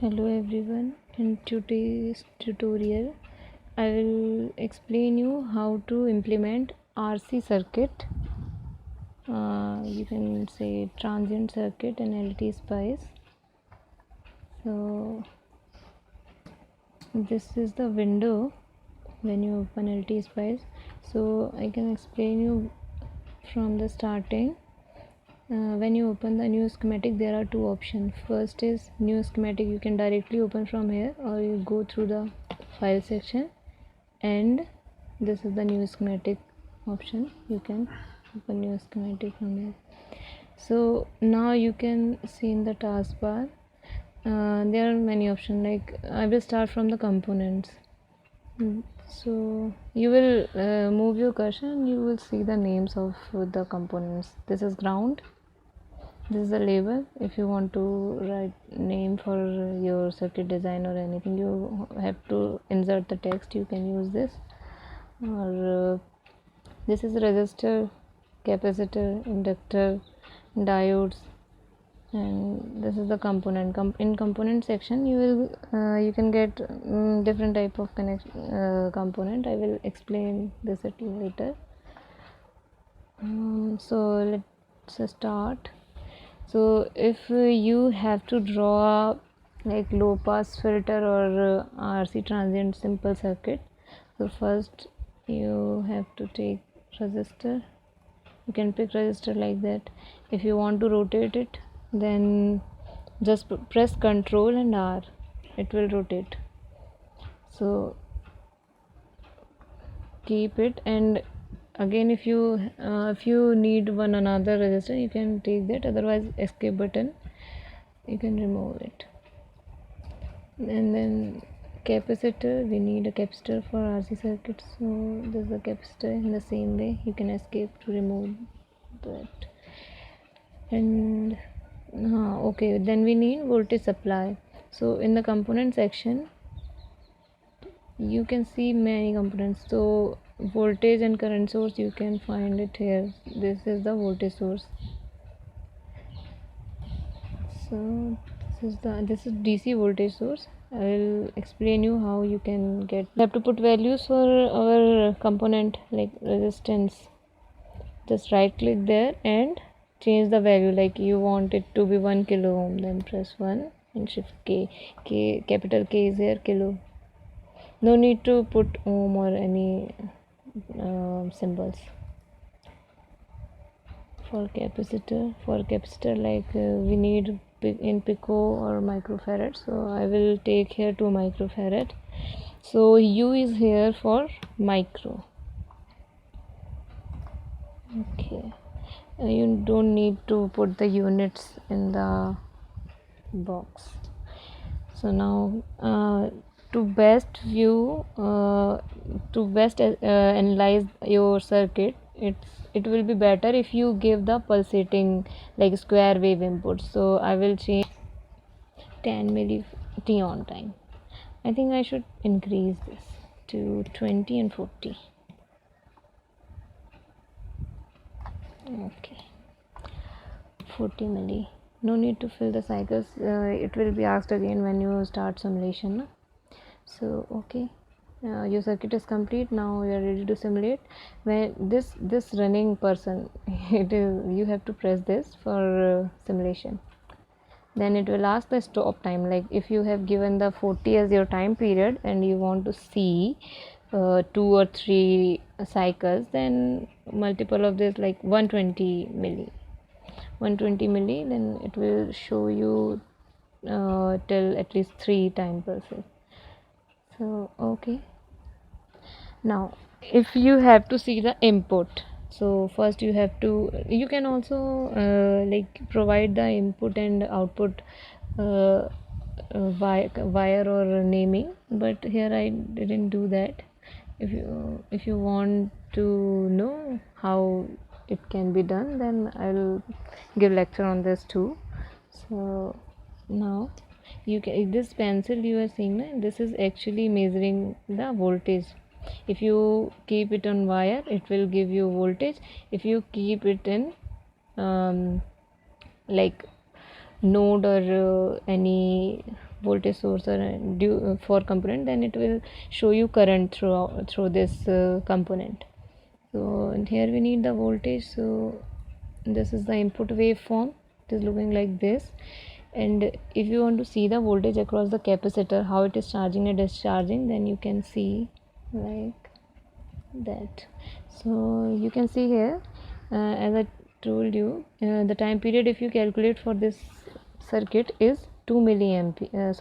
Hello everyone, in today's tutorial I will explain you how to implement RC circuit, you can say transient circuit in LTSPICE. So this is the window when you open LTSPICE. So I can explain you from the starting. When you open the new schematic, there are two options. First is new schematic, you can directly open from here, or you go through the file section, and this is the new schematic option. You can open new schematic from here. So now you can see in the taskbar there are many options. Like I will start from the components. So you will move your cursor and you will see the names of the components. This is ground. This is the label. If you want to write name for your circuit design or anything, you have to insert the text. You can use this. Or this is resistor, capacitor, inductor, diodes, and this is the component. In component section, you can get different type of component. I will explain this later. So let's start. So if you have to draw like low pass filter or RC transient simple circuit, so first you have to take resistor. You can pick resistor like that. If you want to rotate it, then just press Ctrl and R, it will rotate. So keep it, and again if you need one another resistor, you can take that. Otherwise, escape button, you can remove it. And then capacitor, we need a capacitor for RC circuits, so this is a capacitor. In the same way, you can escape to remove that. And okay, then we need voltage supply. So in the component section, you can see many components. So voltage and current source, you can find it here. This is the voltage source. So this is DC voltage source. I will explain you how you can get. We have to put values for our component like resistance. Just right click there and change the value. Like you want it to be 1 kilo ohm, then press 1 and shift K. Capital K is here, kilo. No need to put ohm or any symbols. For capacitor, like we need in pico or microfarad, so I will take here 2 microfarad. So U is here for micro. Okay, you don't need to put the units in the box. So now to best analyze your circuit, it will be better if you give the pulsating like square wave input. So I will change 10 milli T on time. I think I should increase this to 20 and 40. Okay, 40 milli. No need to fill the cycles. It will be asked again when you start simulation, no? So okay, your circuit is complete. Now you are ready to simulate. When this running person, you have to press this for simulation. Then it will ask the stop time. Like if you have given the 40 as your time period and you want to see 2 or 3 cycles, then multiple of this, like 120 milli, then it will show you till at least 3 time pulses. So okay, now if you have to see the input, so first you can also like provide the input and output wire or naming, but here I didn't do that. If you want to know how it can be done, then I'll give lecture on this too. So now you can, this pencil you are seeing, this is actually measuring the voltage. If you keep it on wire, it will give you voltage. If you keep it in like node or any voltage source or for component, then it will show you current through this component. So and here we need the voltage. So this is the input waveform. It is looking like this. And if you want to see the voltage across the capacitor, how it is charging and discharging, then you can see like that. So you can see here, as I told you, the time period if you calculate for this circuit is 2 milliampere